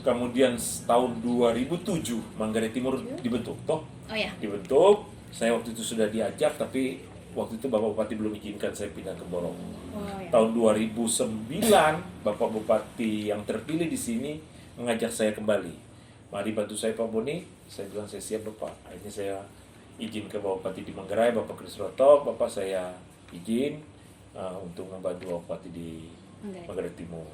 Kemudian tahun 2007 Manggarai Timur dibentuk, toh? Oh ya. Dibentuk. Saya waktu itu sudah diajak, tapi waktu itu Bapak Bupati belum izinkan saya pindah ke Borong. Oh ya. Tahun 2009 Bapak Bupati yang terpilih di sini mengajak saya kembali. Mari bantu saya Pak Boni. Saya bilang saya siap Bapak. Akhirnya saya izin ke Bapak Bupati di Manggarai, Bapak Krisroto, Bapak saya izin untuk membantu Bapak Bupati di Manggarai Timur.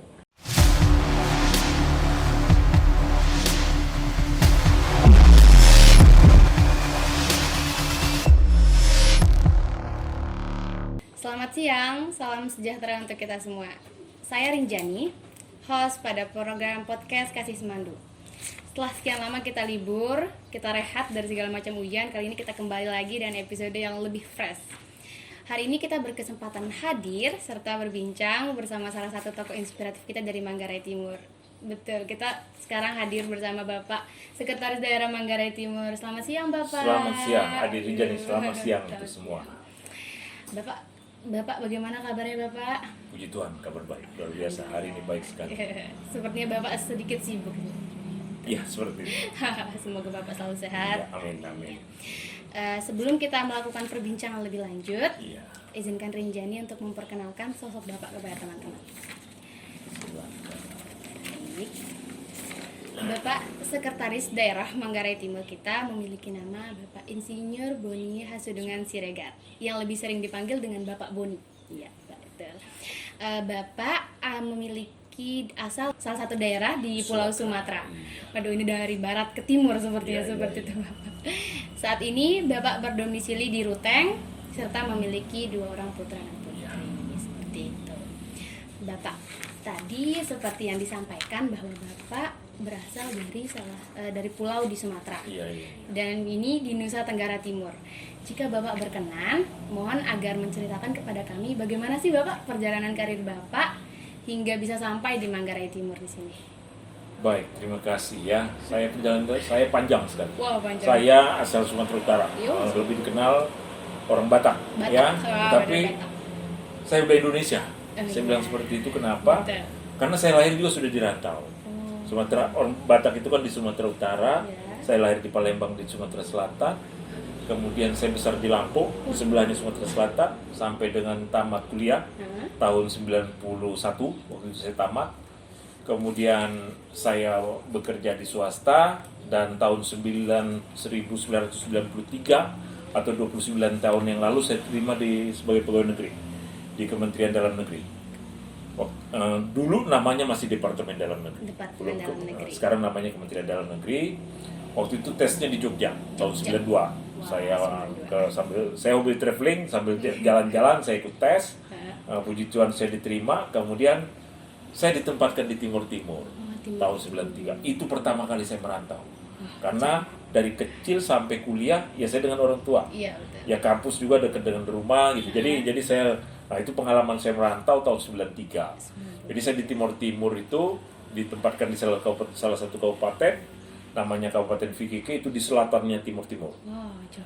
Selamat siang, salam sejahtera untuk kita semua. Saya Rinjani, host pada program podcast Kasih Semandu. Setelah sekian lama kita libur, kita rehat dari segala macam ujian, kali ini kita kembali lagi dengan episode yang lebih fresh. Hari ini kita berkesempatan hadir serta berbincang bersama salah satu tokoh inspiratif kita dari Manggarai Timur. Betul, kita sekarang hadir bersama Bapak Sekretaris Daerah Manggarai Timur. Selamat siang Bapak. Selamat siang, Adik Rinjani. Selamat siang untuk semua. Bapak, bagaimana kabarnya Bapak? Puji Tuhan, kabar baik, luar biasa. Hari ini baik sekali. Sepertinya Bapak sedikit sibuk. Iya, seperti itu. Semoga Bapak selalu sehat. Ya, amin, amin. Sebelum kita melakukan perbincangan lebih lanjut, Iya. izinkan Rinjani untuk memperkenalkan sosok Bapak kepada teman-teman. Baik. Bapak Sekretaris Daerah Manggarai Timur kita memiliki nama Bapak Insinyur Boni Hasudungan Siregar, yang lebih sering dipanggil dengan Bapak Boni. Iya, betul. Bapak memiliki asal salah satu daerah di Pulau Sumatera. Waduh, ini dari barat ke timur sepertinya, seperti itu Bapak. Saat ini Bapak berdomisili di Ruteng serta memiliki 2 orang putra dan putri. Seperti itu. Bapak, tadi seperti yang disampaikan bahwa Bapak berasal dari pulau di Sumatera. Iya. Dan ini di Nusa Tenggara Timur. Jika Bapak berkenan, mohon agar menceritakan kepada kami bagaimana sih Bapak perjalanan karir Bapak hingga bisa sampai di Manggarai Timur di sini. Baik, terima kasih ya. Saya panjang sekali. Wow, panjang. Saya asal Sumatera Utara. Lebih dikenal orang Batak. Ya. Tapi saya udah Indonesia. Saya bilang seperti itu kenapa? Betul. Karena saya lahir juga sudah di rantau. Sumatera, orang Batak itu kan di Sumatera Utara. Saya lahir di Palembang di Sumatera Selatan. Kemudian saya besar di Lampung, di sebelahnya Sumatera Selatan, sampai dengan tamat kuliah tahun 91 waktu itu saya tamat. Kemudian saya bekerja di swasta dan tahun 1993 atau 29 tahun yang lalu saya terima sebagai pegawai negeri di Kementerian Dalam Negeri. Dulu namanya masih Departemen Dalam Negeri. Sekarang namanya Kementerian Dalam Negeri. Waktu itu tesnya di Jogja tahun 92. Saya hobi traveling, sambil jalan-jalan saya ikut tes. Puji Tuhan saya diterima. Kemudian saya ditempatkan di Timur tahun 93. Itu pertama kali saya merantau. Karena dari kecil sampai kuliah ya saya dengan orang tua. Iya, betul. Ya kampus juga dekat dengan rumah gitu. Jadi saya itu pengalaman saya merantau tahun 93. Jadi saya di Timur itu ditempatkan di salah satu kabupaten namanya Kabupaten Fikike, itu di selatannya Timur. Jauh.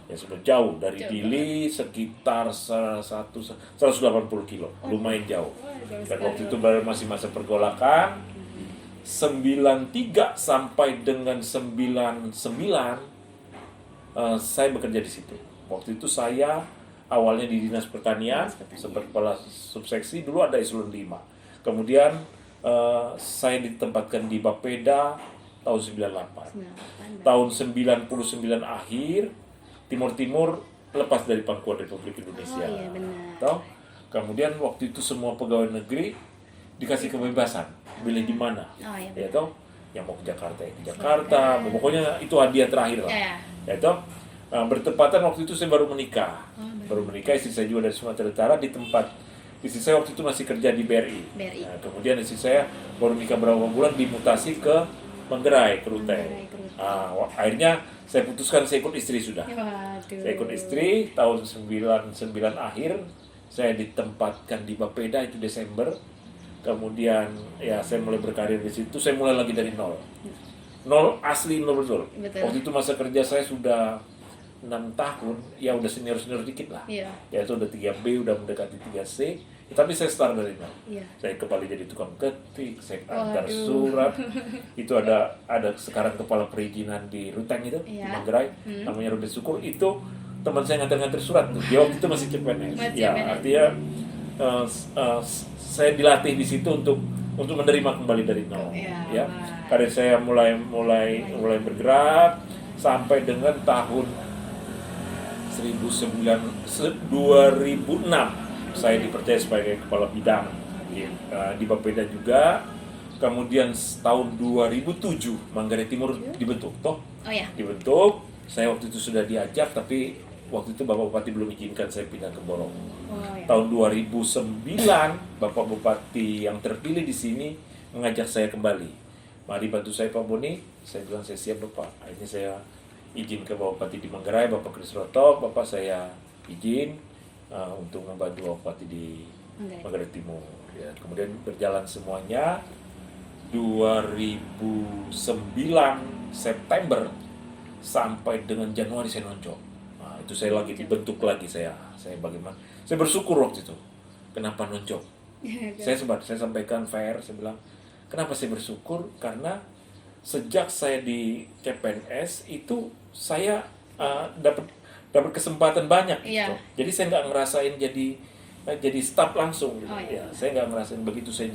Ya sudah jauh dari Dili sekitar 180 kilo. Lumayan jauh. Dan waktu itu baru masih masa pergolakan. 93 sampai dengan 99 saya bekerja di situ. Waktu itu saya awalnya di Dinas Pertanian sebagai kepala subseksi, dulu ada eselon 5. Kemudian saya ditempatkan di Bapeda tahun 98. Tahun 99 akhir Timur lepas dari Pangkuan Republik Indonesia. Oh iya, benar. Kemudian waktu itu semua pegawai negeri dikasih kebebasan pilih di mana. Oh iya, ya toh, yang mau ke Jakarta ya ke Jakarta. Pokoknya itu hadiah terakhir lah. Ya toh. Bertepatan waktu itu saya baru menikah. Istri saya juga dari Sumatera Utara di tempat. Istri saya waktu itu masih kerja di BRI. Nah, kemudian istri saya baru nikah berapa bulan dimutasi ke Manggarai, ke Ruteng. Akhirnya saya putuskan saya ikut istri sudah. Saya ikut istri tahun 99 akhir saya ditempatkan di Bapeda itu Desember. Kemudian ya saya mulai berkarir di situ. Saya mulai lagi dari nol asli, nol betul. Waktu itu masa kerja saya sudah 6 tahun, ya udah senior dikit lah. Ya itu udah 3B, udah mendekati 3C. Tapi saya start dari nol. Iya. Saya kembali jadi tukang ketik, saya antar surat. Itu ada sekarang kepala perizinan di Ruteng itu, di Manggarai, namanya Ruben Syukur. Itu teman saya nganter-nganter surat tuh. Dia waktu itu masih CPNS. Ya, artinya saya dilatih di situ untuk menerima kembali dari nol. Ya. Karir saya mulai bergerak sampai dengan tahun 2006 saya dipercaya sebagai kepala bidang di Bapeda juga. Kemudian tahun 2007 Manggarai Timur dibentuk, dibentuk. Saya waktu itu sudah diajak, tapi waktu itu Bapak Bupati belum izinkan saya pindah ke Borong. Tahun 2009 Bapak Bupati yang terpilih di sini mengajak saya kembali. Mari bantu saya Pak Boni. Saya bilang saya siap Bapak. Akhirnya saya izin ke Bapak Bupati di Manggarai, Bapak Krisroto. Bapak saya izin untuk membantu Bapak Bupati di Manggarai Timur. Ya, kemudian berjalan semuanya 2009 September sampai dengan Januari saya nonjok. Nah, itu saya lagi dibentuk lagi saya bagaimana? Saya bersyukur waktu itu. Kenapa nonjok? saya sampaikan fair, saya bilang, kenapa saya bersyukur? Karena sejak saya di CPNS itu saya dapat kesempatan banyak gitu. Jadi saya nggak ngerasain jadi staf langsung gitu. Saya nggak ngerasain begitu saya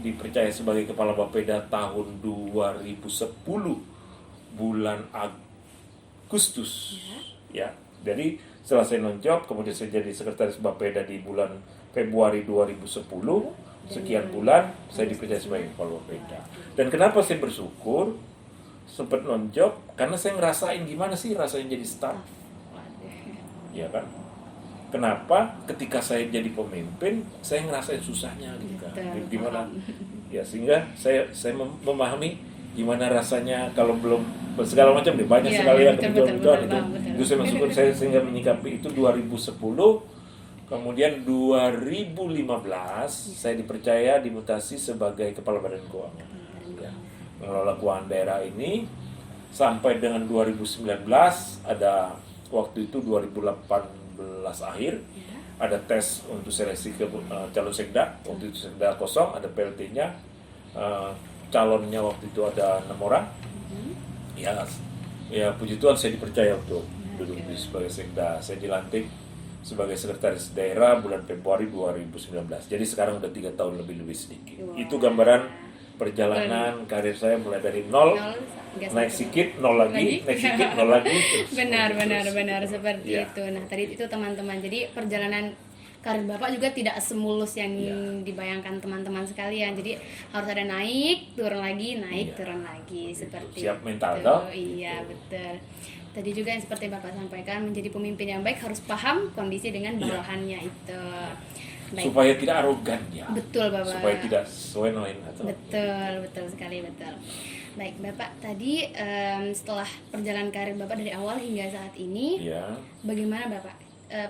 dipercaya sebagai kepala Bapeda tahun 2010 bulan Agustus. Ya. Jadi setelah saya nonjok, kemudian saya jadi sekretaris Bapeda di bulan Februari 2010. Sekian bulan saya dipercaya sebagai kepala Bapeda. Dan kenapa saya bersyukur sempat nonjok? Karena saya ngerasain gimana sih rasanya jadi staf. Ya kan? Kenapa? Ketika saya jadi pemimpin, saya ngerasain susahnya gitu kan. Gimana? Ya sehingga saya memahami gimana rasanya kalau belum segala macam deh, banyak sekali yang kebutuhan itu. Itu saya masukkan, saya sehingga menyikapi itu 2010. Kemudian 2015 saya dipercaya dimutasi sebagai kepala badan keuangan. Mengelola keuangan daerah ini sampai dengan 2019, ada waktu itu 2018 akhir ada tes untuk seleksi ke calon sekda. Waktu itu sekda kosong, ada PLT-nya, calonnya waktu itu ada 6 orang. Ya puji Tuhan saya dipercaya untuk duduk sebagai sekda. Saya dilantik sebagai sekretaris daerah bulan Februari 2019. Jadi sekarang udah 3 tahun lebih sedikit. Itu gambaran perjalanan karir saya mulai dari nol, naik sedikit, nol lagi, naik sedikit, nol lagi. Benar seperti itu. Nah tadi itu teman-teman, jadi perjalanan karir Bapak juga tidak semulus yang dibayangkan teman-teman sekalian. Jadi harus ada naik, turun lagi, turun lagi, seperti siap mental itu. Iya betul. Tadi juga yang seperti Bapak sampaikan, menjadi pemimpin yang baik harus paham kondisi dengan bawahannya itu. Baik. Supaya tidak arogan ya. Betul Bapak. Supaya tidak soenoin atau. Betul sekali. Baik Bapak, tadi setelah perjalanan karir Bapak dari awal hingga saat ini, bagaimana Bapak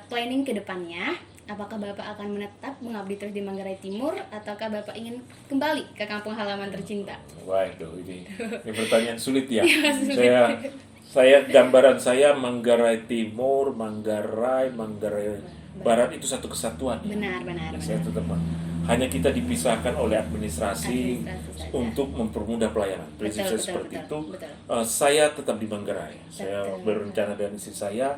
planning ke depannya? Apakah Bapak akan menetap mengabdi terus di Manggarai Timur, ataukah Bapak ingin kembali ke kampung halaman tercinta? Wah ini pertanyaan sulit ya. Saya gambaran saya Manggarai Timur, Manggarai Barat itu satu kesatuan. Benar. Saya tetap hanya kita dipisahkan oleh administrasi untuk mempermudah pelayanan. Prinsip saya seperti itu. Saya tetap di Manggarai. Saya berencana dengan istri saya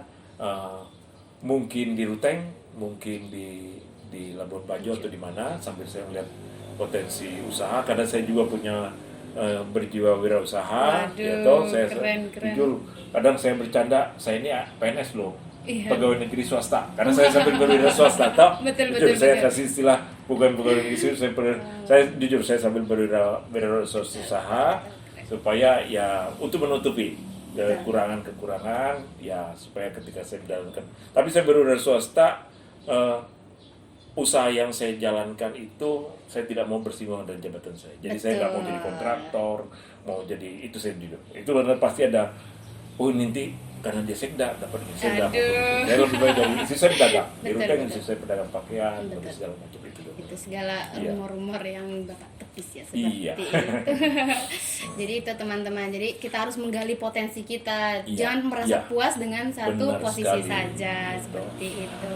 mungkin di Ruteng, mungkin di Labuan Bajo atau di mana, sambil saya melihat potensi usaha. Karena saya juga punya berjiwa wirausaha. Keren. Jujur, kadang saya bercanda, saya ini PNS loh. Pegawai negeri swasta, karena saya sambil berwira swasta, saya kasih istilah bukan pegawai negeri swasta, saya sambil berwira usaha supaya ya untuk menutupi kekurangan ya, supaya ketika saya jalankan. Tapi saya berwira swasta, usaha yang saya jalankan itu saya tidak mau bersinggungan dengan jabatan saya. Jadi saya nggak mau jadi kontraktor, mau jadi itu saya jujur. Itu benar pasti ada. Nanti karena dia sekda dapat saya lebih baik dari istri saya pedagang di Ruteng, istri saya pedagang pakaian, segala macam itu segala rumor-rumor yang Bapak tepis ya seperti itu. Jadi itu teman-teman, jadi kita harus menggali potensi kita, jangan merasa puas dengan satu posisi saja. Seperti itu.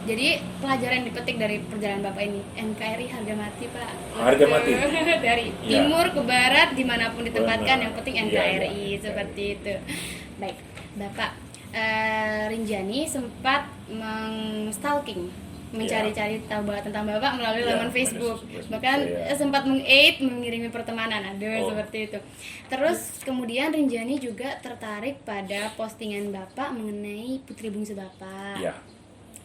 Jadi pelajaran yang dipetik dari perjalanan Bapak ini, NKRI harga mati Pak. Harga mati. Dari Ya. timur ke barat dimanapun ditempatkan, Benar. yang penting Iya, NKRI iya. seperti itu. Baik, Bapak Rinjani sempat stalking, mencari-cari tahu tentang Bapak melalui Ya, laman Facebook. Facebook Bahkan saya. sempat mengirimi pertemanan, seperti itu. Terus kemudian Rinjani juga tertarik pada postingan Bapak mengenai putri bungsu Bapak. Ya.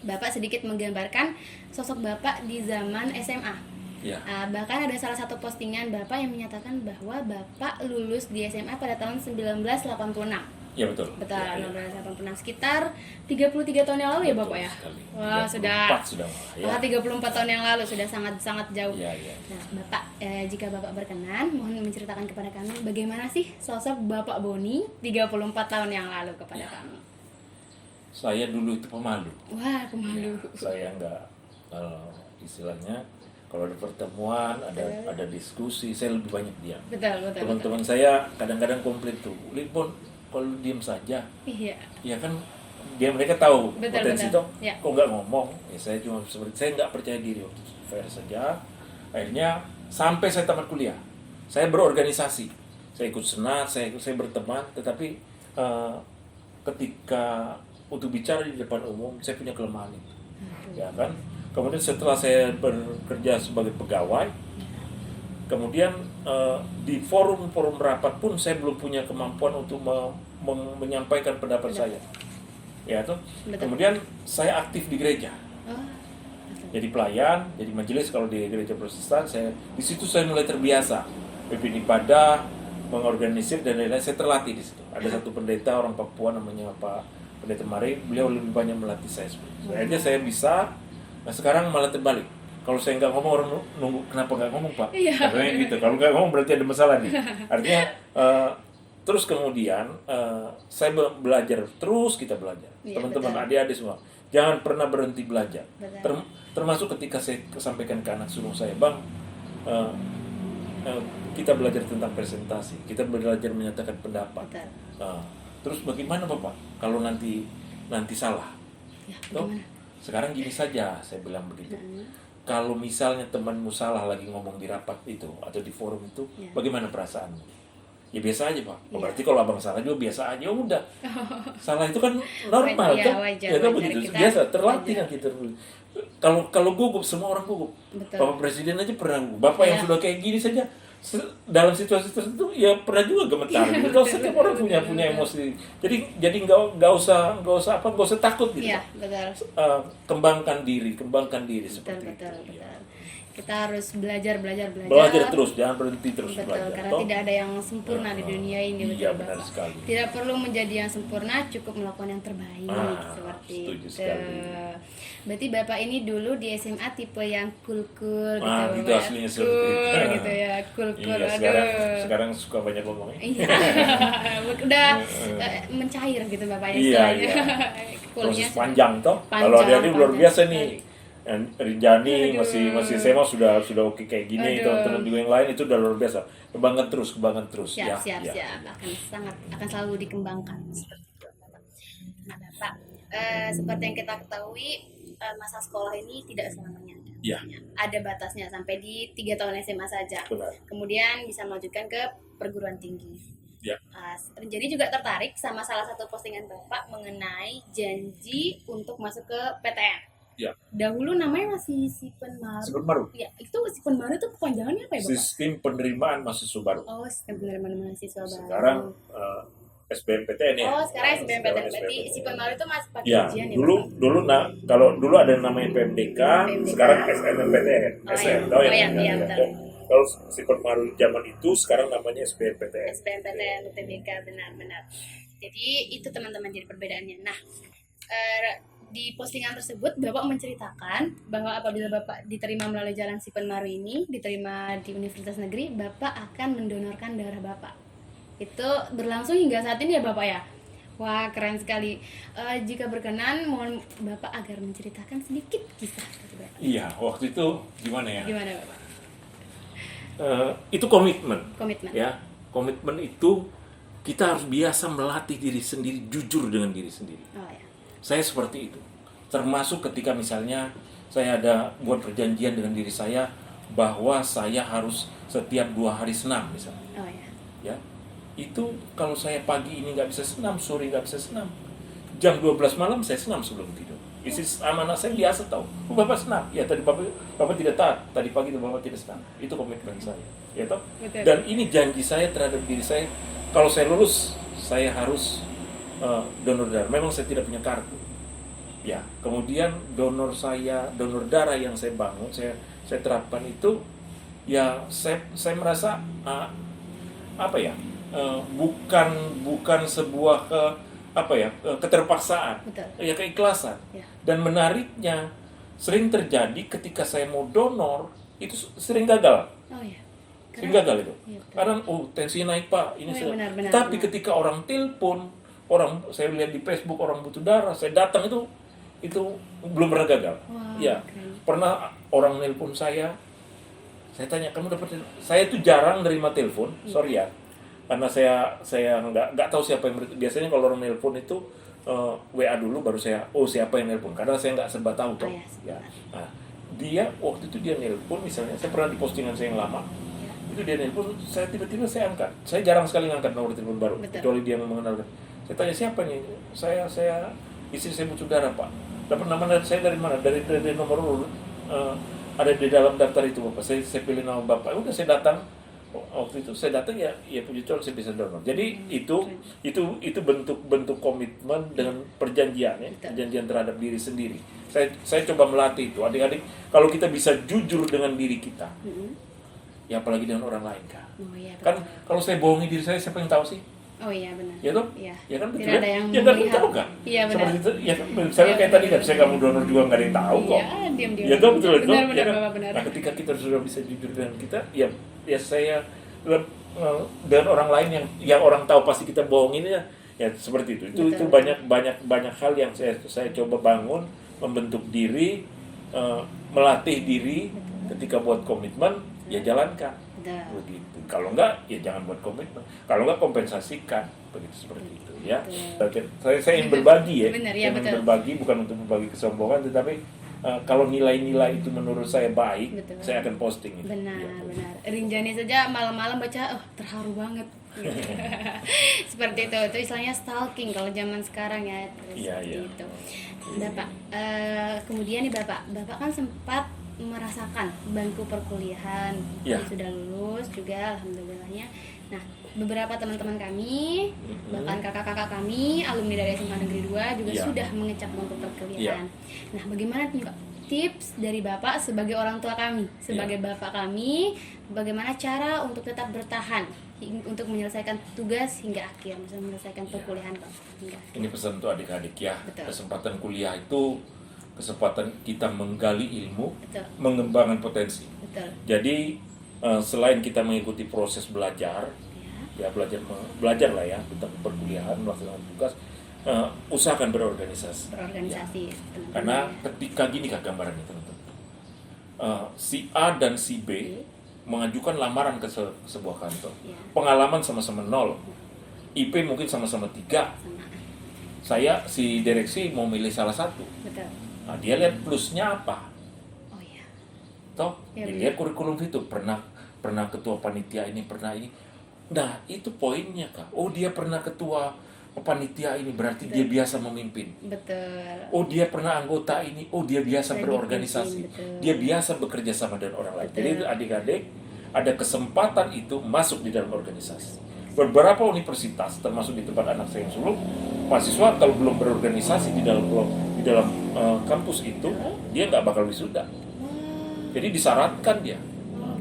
Bapak sedikit menggambarkan sosok Bapak di zaman SMA. Ya. Bahkan ada salah satu postingan Bapak yang menyatakan bahwa Bapak lulus di SMA pada tahun 1986. Ya betul. Betul, Ya, ya. 1986, sekitar 33 tahun yang lalu ya Bapak ya? Sekali. Wah, 34 sudah malah, ya. Wah, 34 tahun yang lalu, sudah sangat-sangat jauh. Ya, ya. Nah, Bapak, jika Bapak berkenan, mohon menceritakan kepada kami bagaimana sih sosok Bapak Boni 34 tahun yang lalu kepada kami. Saya dulu itu pemalu. Wah, pemalu. Ya, saya nggak istilahnya kalau ada pertemuan, ada diskusi, saya lebih banyak diam. Betul. Teman-teman saya kadang-kadang komplain tuh, Lipon, kalau diam saja, Iya. ya kan mereka tahu Betul, potensi betul. toh, Ya. kok nggak ngomong? Ya saya cuma seperti saya nggak percaya diri waktu itu, fair saja. Akhirnya sampai saya tamat kuliah, saya berorganisasi, saya ikut senat, saya berteman, tetapi ketika untuk bicara di depan umum, saya punya kelemahan itu, ya kan. Kemudian setelah saya bekerja sebagai pegawai, kemudian di forum-forum rapat pun saya belum punya kemampuan untuk menyampaikan pendapat saya. Ya tuh. Betul. Kemudian saya aktif di gereja. Oh, Jadi pelayan, jadi majelis kalau di gereja Protestan, di situ saya mulai terbiasa pimpin ibadah, mengorganisir dan lain-lain. Saya terlatih di situ. Ada satu pendeta orang Papua namanya Pak Pendeta Mari, beliau lebih banyak melatih saya. Akhirnya saya bisa. Nah sekarang malah terbalik. Kalau saya nggak ngomong, orang nunggu, kenapa nggak ngomong Pak? Iya. Katanya gitu. Kalau nggak ngomong berarti ada masalah nih. Artinya terus kemudian saya belajar, terus kita belajar. Iya, Teman-teman, betul. adik-adik semua, jangan pernah berhenti belajar. Betul. Termasuk ketika saya sampaikan ke anak sulung saya, Bang, kita belajar tentang presentasi, kita belajar menyatakan pendapat. Betul. Terus bagaimana Bapak kalau nanti salah? Ya, Toh, bagaimana? sekarang gini saja, saya bilang begitu. Kalau misalnya temanmu salah lagi ngomong di rapat itu atau di forum itu, Ya. bagaimana perasaanmu? Ya biasa aja Pak. Ya. Berarti kalau abang salah juga biasa aja, udah. Salah itu kan normal Wajar, kan? wajar, Ya kan wajar. begitu. Kita Biasa terlatih wajar. kan kita. Kalau gugup, semua orang gugup. Betul. Bapak Presiden aja pernah gugup. Bapak yang Ya. sudah kayak gini saja dalam situasi tertentu ya pernah juga gemetar. Gitu. Kalau setiap orang punya emosi. Jadi nggak usah takut gitu. Iya, betul. Kembangkan diri Betul, seperti betul, itu. betul. Kita harus belajar. Belajar terus, jangan berhenti terus Betul, belajar. karena Toh, tidak ada yang sempurna di dunia ini. iya, betul, benar Bapak. sekali. Tidak perlu menjadi yang sempurna, cukup melakukan yang terbaik. Seperti setuju itu. sekali. Berarti Bapak ini dulu di SMA tipe yang cool gitu, Gitu Bapak ya? aslinya seperti Cool itu. gitu ya, cool. Iya, sekarang suka banyak ngomongnya. Iya. Udah mencair gitu Bapaknya Iya, istilahnya. iya. Coolnya Proses panjang toh. Panjang, Kalau adik luar panjang biasa sekali. nih. Rinjani Aduh. masih SMA sudah oke kayak gini, Aduh. teman-teman juga yang lain itu udah luar biasa. Kembangkan terus ya. siap. Ya. Akan selalu dikembangkan seperti itu, Bapak. Nah, Bapak, seperti yang kita ketahui, masa sekolah ini tidak selamanya ada. Iya. Ada batasnya sampai di 3 tahun SMA saja. Benar. Kemudian bisa melanjutkan ke perguruan tinggi. Ya. Jadi juga tertarik sama salah satu postingan Bapak mengenai janji untuk masuk ke PTN. Ya. Dahulu namanya masih Sipenmaru. Sipenmaru. Ya, itu Sipenmaru itu kepanjangannya apa ya, Bapak? Sistem penerimaan mahasiswa baru. Oh, sistem penerimaan mahasiswa baru. Sekarang SBMPTN ya. Oh, sekarang SBMPTN. Berarti SBMPTN. Sipenmaru itu masih pakai Ya, ujian ya, dulu Bapak? kalau dulu ada namanya PMDK, sekarang SNMPTN. Oh, SM, iya. tahu ya? Oh, iya, betul. Kalau Sipenmaru zaman itu sekarang namanya SBMPTN. SBMPTN, UTBK, benar-benar. Jadi itu teman-teman jadi perbedaannya. Nah, di postingan tersebut Bapak menceritakan bahwa apabila Bapak diterima melalui jalan Sipenmaru ini, diterima di Universitas Negeri, Bapak akan mendonorkan darah Bapak. Itu berlangsung hingga saat ini ya Bapak ya? Wah, keren sekali. Jika berkenan, mohon Bapak agar menceritakan sedikit kisah dari Bapak. Iya, waktu itu gimana ya? Gimana Bapak? Itu komitmen. Komitmen. Ya, komitmen itu kita harus biasa melatih diri sendiri, jujur dengan diri sendiri. Oh ya. Saya seperti itu. termasuk ketika misalnya saya ada buat perjanjian dengan diri saya bahwa saya harus setiap 2 hari senam misalnya. Oh ya. Ya, itu kalau saya pagi ini nggak bisa senam, sore nggak bisa senam, jam 12 malam saya senam sebelum tidur. Istri sama anak saya biasa tahu, oh, Bapak senam, ya tadi Bapak tidak taat, tadi pagi itu Bapak tidak senam, itu komitmen saya, ya toh. Dan ini janji saya terhadap diri saya, kalau saya lulus, saya harus donor darah. Memang saya tidak punya kartu, ya. Kemudian donor darah yang saya bangun, saya terapkan itu, ya saya merasa bukan sebuah keterpaksaan. Betul. Ya keikhlasan. Ya. Dan menariknya sering terjadi ketika saya mau donor itu sering gagal. Oh ya. Sering gagal itu. Ya, kadang tensinya naik Pak, ini benar. Tapi ketika orang telepon, saya lihat di Facebook orang butuh darah, saya datang itu belum pernah gagal. Wow, ya. Okay. Pernah orang nelpon saya tanya, kamu dapat? Saya itu jarang nerima telepon, sorry ya, karena saya nggak tahu siapa yang biasanya kalau orang nelpon itu WA dulu baru siapa yang nelpon, karena saya nggak serba tahu toh. Ya. Nah, dia waktu itu dia nelpon misalnya, saya pernah di postingan saya yang lama, itu dia nelpon, saya tiba-tiba saya angkat, saya jarang sekali ngangkat nomor telepon baru, kecuali dia mengenalkan. Saya tanya siapa nih, saya istri saya butuh darah Pak, dapat nama saya dari mana, dari nomor urut. Ada di dalam daftar itu Bapak. Saya pilih nama Bapak. Udah saya datang. Waktu itu saya datang ya puji Tuhan saya bisa donor. Jadi itu bentuk komitmen dengan perjanjian ya, perjanjian terhadap diri sendiri. Saya coba melatih itu. Adik-adik, kalau kita bisa jujur dengan diri kita. Ya apalagi dengan orang lain kan. Oh, iya, kan kalau saya bohongi diri saya, siapa yang tahu sih? Oh iya benar. Ya toh? Iya. Ya kan betul. Tidak ada yang tahu kan? Iya benar. Seperti itu. Ya kan misalnya kayak tadi kan saya kamu donor juga nggak ada yang tahu kok. Iya, diam-diam. Ya toh betul benar, ya, benar, kan? benar. Nah, ketika kita sudah bisa jujur dengan kita, ya saya dan orang lain yang orang tahu pasti kita bohongin ya seperti itu. Itu banyak hal yang saya coba bangun, membentuk diri, melatih diri. Ketika buat komitmen ya jalankan. Begitu. Kalau enggak ya jangan buat komitmen. Kalau enggak kompensasikan. Begitu seperti itu ya. Saya ingin berbagi ya. Benar, ya betul. Berbagi bukan untuk berbagi kesombongan, tetapi kalau nilai-nilai itu menurut saya baik, betul. Saya akan posting itu. Benar. Rinjani saja malam-malam baca, terharu banget. Seperti itu istilahnya stalking kalau zaman sekarang ya. Seperti itu. Bapak, kemudian nih Bapak kan sempat merasakan bangku perkuliahan, sudah lulus juga alhamdulillahnya. Nah, beberapa teman-teman kami, bahkan kakak-kakak kami, alumni dari SMA Negeri 2 juga sudah mengecap bangku perkuliahan. Nah, bagaimana tips dari Bapak sebagai orang tua kami, sebagai Bapak kami, bagaimana cara untuk tetap bertahan untuk menyelesaikan tugas hingga akhir, misalnya menyelesaikan perkuliahan hingga akhir. Ini pesan untuk adik-adik ya. Betul. Kesempatan kuliah itu kesempatan kita menggali ilmu, betul. Mengembangkan potensi. Betul. Jadi selain kita mengikuti proses belajar, ya belajar lah ya tentang perkuliahan, melaksanakan tugas, usahakan berorganisasi. Ya. Karena ketika gini kak gambarannya teman-teman, si A dan si B mengajukan lamaran ke sebuah kantor, pengalaman sama-sama 0, IP mungkin sama-sama 3. Saya si direksi mau milih salah satu. Betul. Nah, dia lihat plusnya apa? Oh iya. Toh, dia lihat kurikulum itu pernah ketua panitia ini, pernah ini. Nah, itu poinnya Kak. Oh, dia pernah ketua panitia ini, berarti betul. Dia biasa memimpin. Betul. Oh, dia pernah anggota ini. Oh, dia biasa berorganisasi. Betul. Dia biasa bekerja sama dengan orang lain. Betul. Jadi adik-adik ada kesempatan itu masuk di dalam organisasi. Beberapa universitas, termasuk di tempat anak saya yang sulung, mahasiswa kalau belum berorganisasi di dalam kampus itu, dia nggak bakal wisuda. Jadi disyaratkan dia.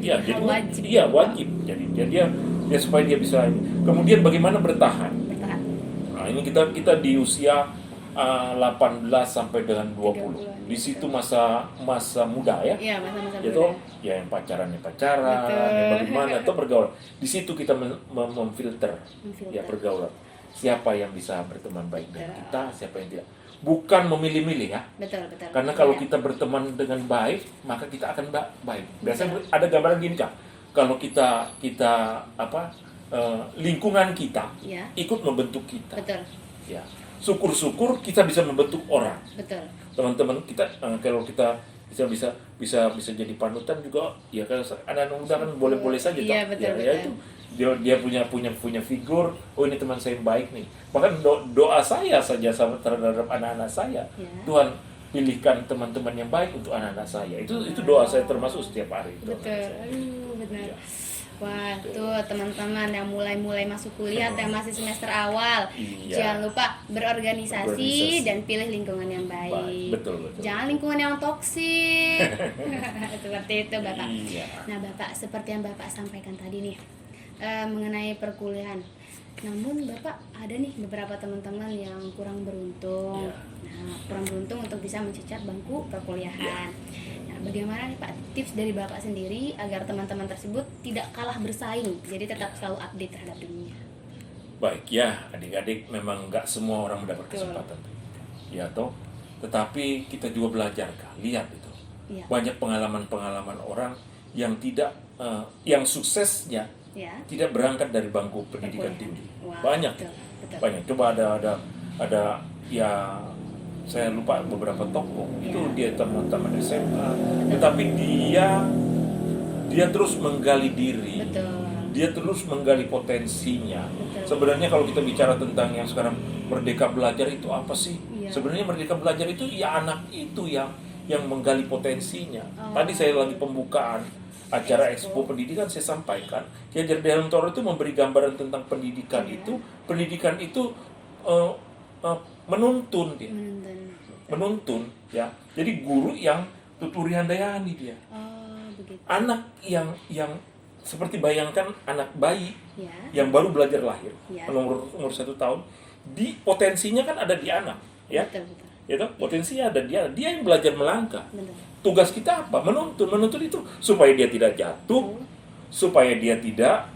Iya, jadi wajib. Iya, wajib. Jadi dia supaya dia bisa. Kemudian bagaimana bertahan? Nah, ini kita di usia 18 sampai dengan 20. Di situ masa muda ya. Iya, masa muda. Ya yang pacaran, yang bagaimana atau pergaulan. Di situ kita memfilter ya pergaulan. Siapa yang bisa berteman baik dengan kita, siapa yang tidak. Bukan memilih-milih ya. Betul. Karena kalau kita berteman dengan baik, maka kita akan baik. Biasanya ada gambaran gini Kak. Kalau kita lingkungan kita ikut membentuk kita. Betul. Ya. syukur-syukur kita bisa membentuk orang. Betul. Teman-teman kita kalau kita bisa jadi panutan juga, ya kan anak-anak muda kan boleh-boleh saja. Iya, betul, ya itu dia punya figur, oh ini teman saya yang baik nih. Bahkan doa saya saja sama terhadap anak-anak saya, Tuhan pilihkan teman-teman yang baik untuk anak-anak saya. Itu doa saya termasuk setiap hari. Betul. Benar. Wah, tuh teman-teman yang mulai masuk kuliah atau yang masih semester awal, jangan lupa berorganisasi dan pilih lingkungan yang baik. Betul. Jangan lingkungan yang toksik. Seperti itu, Bapak. Nah, Bapak, seperti yang Bapak sampaikan tadi nih, mengenai perkuliahan. Namun Bapak ada nih beberapa teman-teman yang kurang beruntung. Nah, kurang beruntung untuk bisa mencecat bangku perkuliahan. Nah, bagaimana nih Pak tips dari Bapak sendiri agar teman-teman tersebut tidak kalah bersaing, jadi tetap selalu update terhadap dunia? Baik ya, adik-adik, memang nggak semua orang mendapat kesempatan. Ya toh, tetapi kita juga belajar kan, lihat itu. Banyak pengalaman-pengalaman orang yang tidak yang suksesnya tidak berangkat dari bangku pendidikan tinggi. Banyak. Coba ada ya, saya lupa beberapa tokoh itu dia teman-teman SMA, tetapi dia terus menggali diri. Dia terus menggali potensinya. Sebenarnya kalau kita bicara tentang yang sekarang Merdeka Belajar itu apa sih? Sebenarnya Merdeka Belajar itu ya anak itu yang menggali potensinya. Tadi saya lagi pembukaan acara Expo Pendidikan, saya sampaikan Ki Hajar Dahlan Toru itu memberi gambaran tentang pendidikan itu. Pendidikan itu menuntun dia. Menuntun ya. Jadi guru yang tuturi handayani dia. Anak yang seperti bayangkan anak bayi yang baru belajar lahir, umur 1 tahun, di potensinya kan ada di anak, ya. Ya toh, potensinya ada dia yang belajar melangkah. Tugas kita apa? Menuntun itu supaya dia tidak jatuh, supaya dia tidak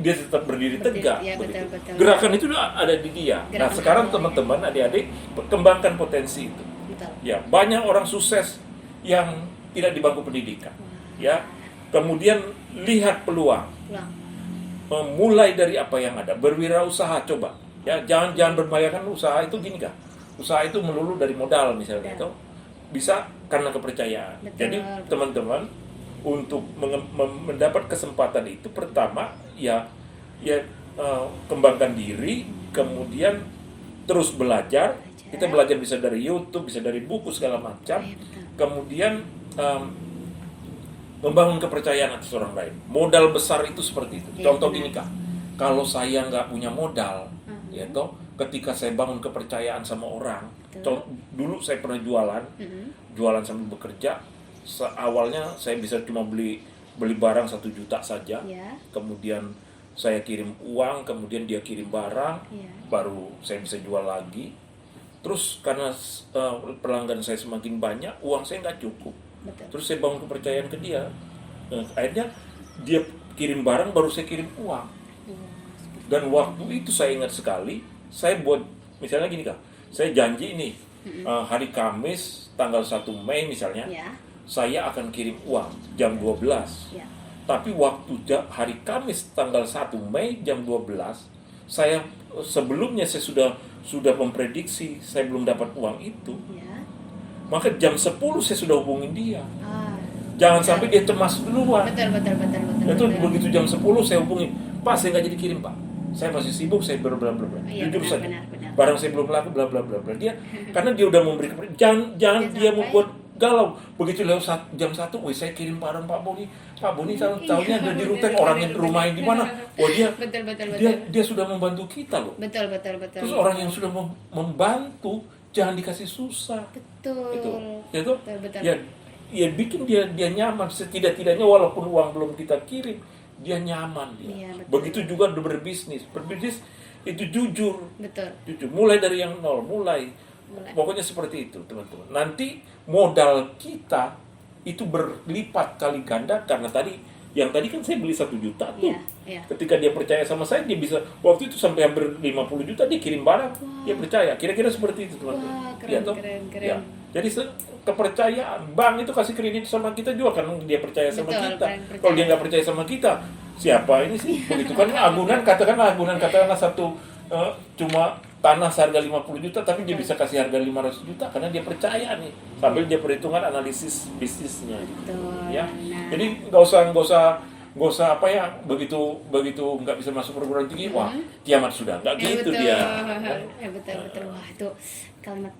dia tetap berdiri tegak. Betul. Gerakan itu ada di dia. Nah, sekarang teman-teman, adik-adik, kembangkan potensi itu. Ya, banyak orang sukses yang tidak di bangku pendidikan. Ya. Kemudian lihat peluang. Mulai dari apa yang ada, berwirausaha coba. Ya, jangan berbayangkan usaha itu gini kah? Usaha itu melulu dari modal misalnya itu. Bisa karena kepercayaan. Jadi teman-teman untuk mendapat kesempatan itu pertama kembangkan diri, kemudian terus belajar. Kita belajar bisa dari YouTube, bisa dari buku segala macam. Kemudian membangun kepercayaan atas orang lain. Modal besar itu seperti itu. Contoh gini Kak, kalau saya nggak punya modal, ya toh, ketika saya bangun kepercayaan sama orang, dulu saya pernah jualan sambil bekerja. Awalnya saya bisa cuma beli barang 1 juta saja, kemudian saya kirim uang, kemudian dia kirim barang, baru saya bisa jual lagi. Terus karena pelanggan saya semakin banyak, uang saya nggak cukup. Terus saya bangun kepercayaan ke dia. Akhirnya dia kirim barang, baru saya kirim uang. Dan waktu itu saya ingat sekali, saya buat misalnya gini Kak, saya janji ini hari Kamis tanggal 1 Mei misalnya, saya akan kirim uang jam 12. Tapi waktu hari Kamis tanggal 1 Mei jam 12, saya sebelumnya saya sudah memprediksi saya belum dapat uang itu. Maka jam 10 saya sudah hubungin dia. Jangan sampai dia cemas duluan. Betul. Itu begitu jam 10 saya hubungin, Pak, saya nggak jadi kirim Pak. Saya masih sibuk, saya bla bla bla. Jujur saja. Barang saya belum laku, bla bla bla. Dia karena dia udah memberi jangan dia membuat galau. Begitu lewat jam 1, saya kirim barang Pak Boni. Pak Boni tahunya ada di Ruteng, orangnya rumahnya di mana? Oh dia dia sudah membantu kita loh. Betul. Terus orang yang sudah membantu jangan dikasih susah. Betul. Ya bikin dia nyaman, setidak-tidaknya walaupun uang belum kita kirim, dia nyaman dia. Begitu juga berbisnis itu jujur. Jujur. Mulai dari yang nol, mulai. Pokoknya seperti itu, teman-teman. Nanti modal kita itu berlipat kali ganda karena tadi kan saya beli 1 juta tuh. Ketika dia percaya sama saya, dia bisa waktu itu sampai hampir 50 juta dia kirim barang, dia percaya. Kira-kira seperti itu, teman-teman. Keren. Ya. Jadi kepercayaan, bank itu kasih kredit sama kita juga karena dia percaya sama kita. Kalau dia nggak percaya sama kita, siapa ini sih? Begitu kan agunan katakanlah satu cuma tanah seharga 50 juta tapi dia bisa kasih harga 500 juta karena dia percaya nih, sambil dia perhitungan analisis bisnisnya. Betul. Ya. Nah. Jadi nggak usah apa ya, begitu nggak bisa masuk perguruan tinggi, wah kiamat sudah, nggak gitu betul. dia. Betul. Wah, itu kalimat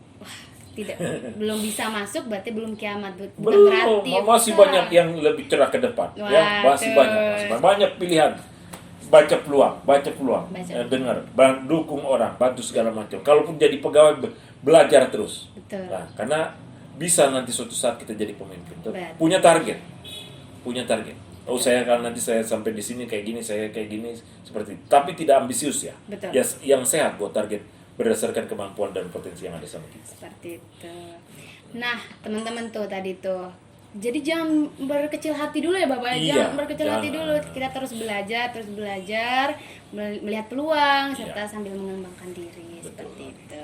tidak belum bisa masuk berarti belum kiamat, bukan Belum, berarti masih banyak yang lebih cerah ke depan. Ya, masih banyak pilihan. Baca peluang, dengar, dukung orang, bantu segala macam. Kalaupun jadi pegawai, belajar terus. Betul. Nah, karena bisa nanti suatu saat kita jadi pemimpin. Punya target. Oh, saya kan nanti saya sampai di sini kayak gini, saya kayak gini, seperti itu. Tapi tidak ambisius ya. Betul. Ya, yang sehat buat target berdasarkan kemampuan dan potensi yang ada sama kita. Seperti itu. Nah, teman-teman tuh tadi tuh. Jadi jangan berkecil hati dulu ya Bapak, jangan berkecil hati dulu. Kita terus belajar, melihat peluang serta sambil mengembangkan diri. Betul. Seperti itu.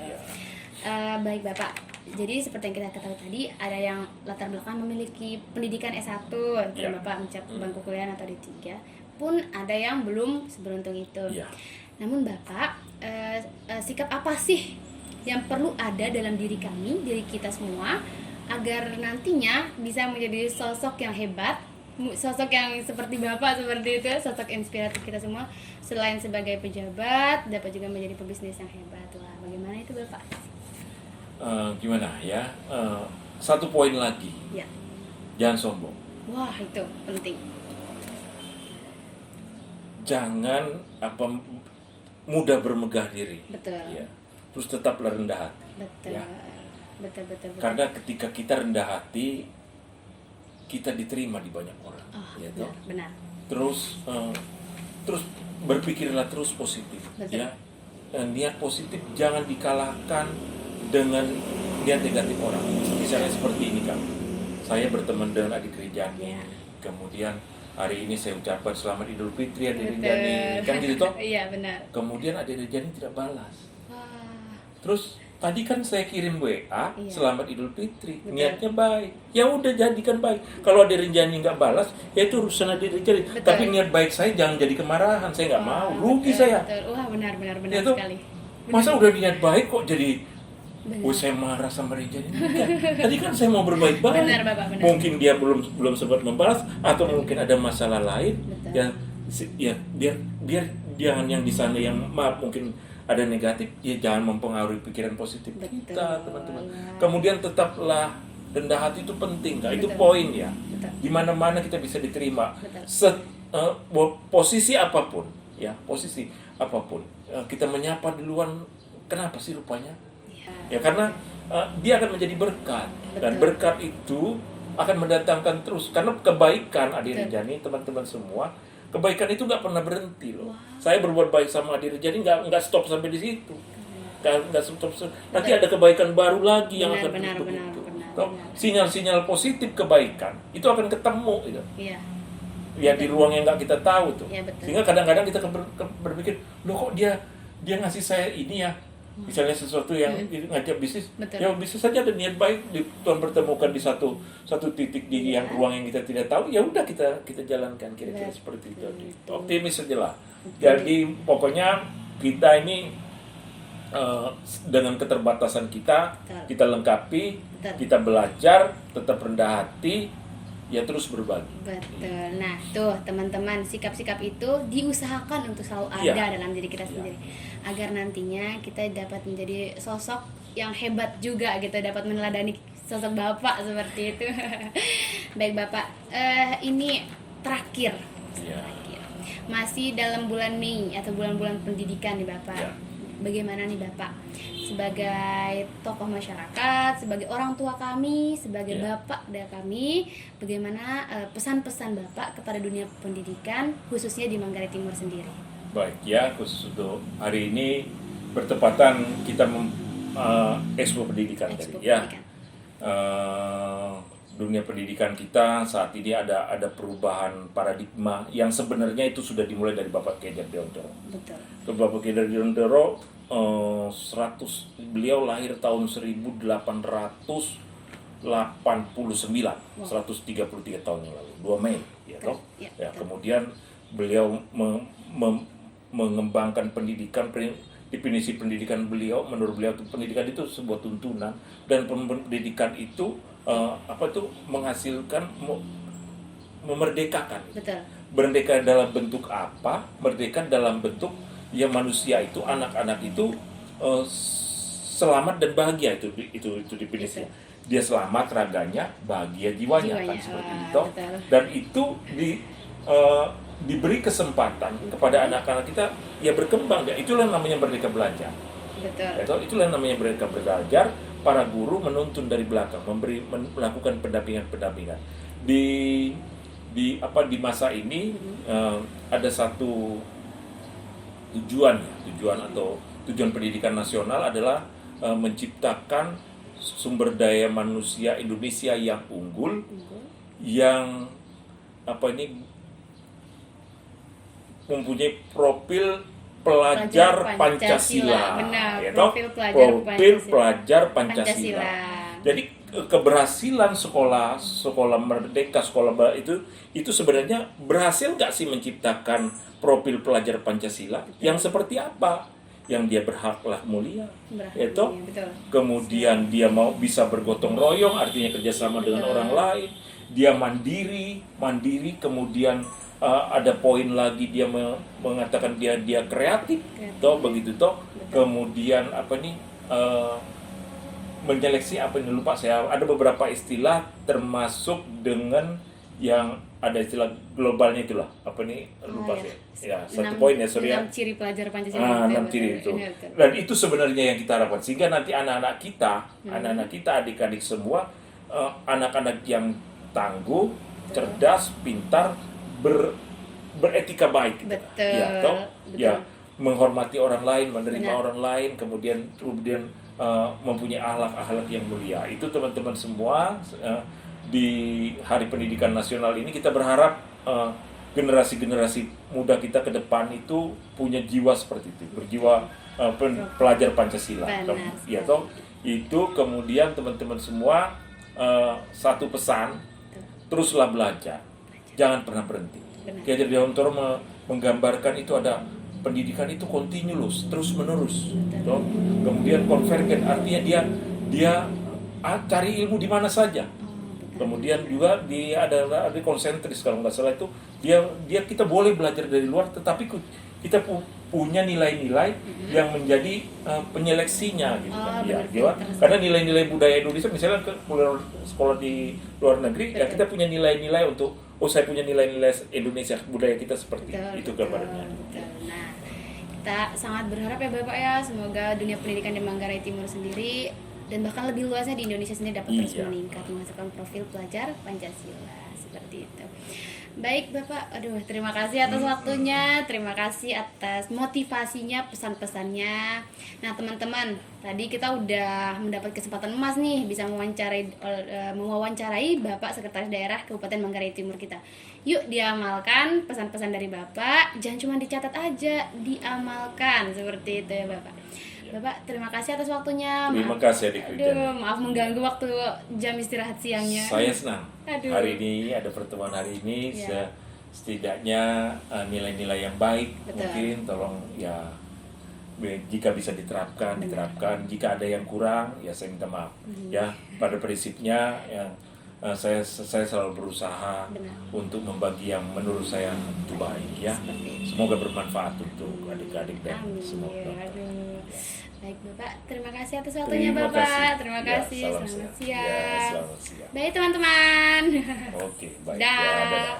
Baik Bapak. Jadi seperti yang kita ketahui tadi, ada yang latar belakang memiliki pendidikan S1, Bapak mencapai bangku kuliah atau D3, pun ada yang belum seberuntung itu. Namun Bapak, sikap apa sih yang perlu ada dalam diri kita semua agar nantinya bisa menjadi sosok yang hebat, sosok yang seperti Bapak seperti itu, sosok inspiratif kita semua, selain sebagai pejabat dapat juga menjadi pebisnis yang hebat. Wah, bagaimana itu Bapak? Gimana ya? Satu poin lagi. Ya. Jangan sombong. Wah, itu penting. Jangan mudah bermegah diri. Betul. Ya. Terus tetaplah rendah hati. Betul. Ya. Betul. Karena ketika kita rendah hati, kita diterima di banyak orang. Ya, benar. Terus berpikirlah terus positif. Betul. Ya. Niat positif jangan dikalahkan dengan niat negatif orang. Misalnya seperti ini kan, saya berteman dengan adik Rinjani, kemudian hari ini saya ucapkan selamat Idul Fitri adik Rinjani, kan gitu toh? Iya benar. Kemudian adik Rinjani tidak balas. Terus tadi kan saya kirim WA, selamat Idul Fitri, niatnya baik, ya udah jadikan baik. Kalau adik Rinjani nggak balas, ya itu urusan adik Rinjani. Tapi niat baik saya jangan jadi kemarahan, saya nggak mau, rugi saya. Wah benar ya sekali. Masa udah niat baik kok jadi saya marah sama Rinjani. Tadi kan saya mau berbaik-baik. Benar, Bapak, benar. Mungkin dia belum sempat membalas atau mungkin ada masalah lain. Ya biar jangan yang di sana yang mungkin ada negatif, ya jangan mempengaruhi pikiran positif kita, teman-teman. Kemudian tetaplah rendah hati itu penting, itu poin ya. Di mana-mana kita bisa diterima. Posisi apapun, kita menyapa duluan. Kenapa sih rupanya? Ya karena dia akan menjadi berkat. Dan berkat itu akan mendatangkan terus, karena kebaikan adik Rinjani, teman-teman semua, kebaikan itu nggak pernah berhenti loh. Saya berbuat baik sama adik Rinjani nggak stop sampai di situ, nggak stop. Nanti ada kebaikan baru lagi yang akan begitu. Sinyal-sinyal positif kebaikan itu akan ketemu gitu. Ya di ruang yang nggak kita tahu tuh. Sehingga kadang-kadang kita berpikir, loh kok dia ngasih saya ini ya. Misalnya sesuatu yang ngajak bisnis, ya bisa saja ada niat baik, Tuhan pertemukan di satu titik di yang ruang yang kita tidak tahu, ya udah kita jalankan kira-kira seperti itu. Optimis saja lah. Jadi pokoknya kita ini dengan keterbatasan kita lengkapi, kita belajar, tetap rendah hati, ya terus berbagi. Betul. Nah, tuh teman-teman, sikap-sikap itu diusahakan untuk selalu ada dalam diri kita sendiri. Agar nantinya kita dapat menjadi sosok yang hebat juga gitu, dapat meneladani sosok Bapak seperti itu. Baik Bapak, ini terakhir. Masih dalam bulan Mei atau bulan-bulan pendidikan nih Bapak. Bagaimana nih Bapak sebagai tokoh masyarakat, sebagai orang tua kami, sebagai bapak dari kami, bagaimana pesan-pesan Bapak kepada dunia pendidikan khususnya di Manggarai Timur sendiri? Baik ya, khusus untuk hari ini bertepatan kita Expo Pendidikan tadi ya. Dunia pendidikan kita saat ini ada perubahan paradigma yang sebenarnya itu sudah dimulai dari Bapak Kiai Hajar Dewantara. Betul. Bapak Kiai Hajar Dewantara beliau lahir tahun 1889, 133 tahun yang lalu, 2 Mei ya toh. Ya, kemudian beliau mengembangkan pendidikan definisi pendidikan beliau, menurut beliau itu pendidikan itu sebuah tuntunan, dan pendidikan itu menghasilkan, memerdekakan. Betul. Merdeka dalam bentuk apa? Merdeka dalam bentuk ya manusia itu, anak-anak itu selamat dan bahagia, itu definisinya. Dia selamat raganya, bahagia jiwanya. Kan seperti itu. Dan itu diberi kesempatan kepada anak-anak kita ya berkembang, ya itulah namanya merdeka belajar. Betul. Itulah namanya merdeka belajar. Para guru menuntun dari belakang, melakukan pendampingan. Di masa ini ada satu tujuan pendidikan nasional adalah menciptakan sumber daya manusia Indonesia yang unggul, yang mempunyai profil pelajar Pancasila. Benar, ya profil pelajar Pancasila. Jadi keberhasilan sekolah merdeka, sekolah itu sebenarnya berhasil nggak sih menciptakan profil pelajar Pancasila yang seperti apa? Yang dia berhaklah mulia, itu kemudian dia mau bisa bergotong royong, artinya kerjasama dengan orang lain, dia mandiri, kemudian ada poin lagi dia mengatakan dia kreatif, begitu kemudian menyeleksi lupa saya, ada beberapa istilah termasuk dengan yang ada istilah globalnya itulah lupa saya. Ya, 6 poin ya, sorry ya. 6 ciri pelajar Pancasila. 6 ciri itu. Dan itu sebenarnya yang kita harapkan, sehingga nanti anak-anak kita, adik-adik semua, anak-anak yang tangguh, cerdas, pintar, beretika baik. Betul. Ya, menghormati orang lain, menerima orang lain, kemudian mempunyai akhlak-akhlak yang mulia. Itu teman-teman semua. Di Hari Pendidikan Nasional ini kita berharap generasi-generasi muda kita ke depan itu punya jiwa seperti itu, berjiwa pelajar Pancasila. Ya toh, itu kemudian teman-teman semua satu pesan, teruslah belajar, jangan pernah berhenti. Ki Hajar Dewantara menggambarkan itu ada pendidikan itu continuous, terus menerus. Kemudian konvergen, artinya dia cari ilmu di mana saja. Kemudian juga ada konsentris, kalau nggak salah itu dia kita boleh belajar dari luar, tetapi kita punya nilai-nilai yang menjadi penyeleksinya gitu kan. Karena nilai-nilai budaya Indonesia, misalnya sekolah di luar negeri, ya kita punya nilai-nilai untuk saya punya nilai-nilai Indonesia, budaya kita seperti itu gambarnya. Nah, kita sangat berharap ya Bapak ya, semoga dunia pendidikan di Manggarai Timur sendiri dan bahkan lebih luasnya di Indonesia sendiri dapat terus meningkat, menghasilkan profil pelajar Pancasila seperti itu. Baik Bapak, terima kasih atas waktunya, terima kasih atas motivasinya, pesan-pesannya. Nah teman-teman, tadi kita udah mendapat kesempatan emas nih, bisa mewawancarai Bapak Sekretaris Daerah Kabupaten Manggarai Timur kita. Yuk diamalkan pesan-pesan dari Bapak, jangan cuma dicatat aja, diamalkan, seperti itu ya Bapak. Bapak, terima kasih atas waktunya. Terima kasih Adik Wijan. Maaf mengganggu waktu jam istirahat siangnya. Saya senang. Hari ini ada pertemuan hari ini, setidaknya nilai-nilai yang baik. Mungkin tolong ya, jika bisa diterapkan. Jika ada yang kurang, ya saya minta maaf. Ya, pada prinsipnya yang saya selalu berusaha untuk membagi yang menurut saya itu baik ya. Semoga bermanfaat untuk adik-adik dan semua. Baik Bapak, terima kasih atas waktunya Bapak. Terima kasih. Selamat siang. Baik teman-teman. Oke, baik. Dah.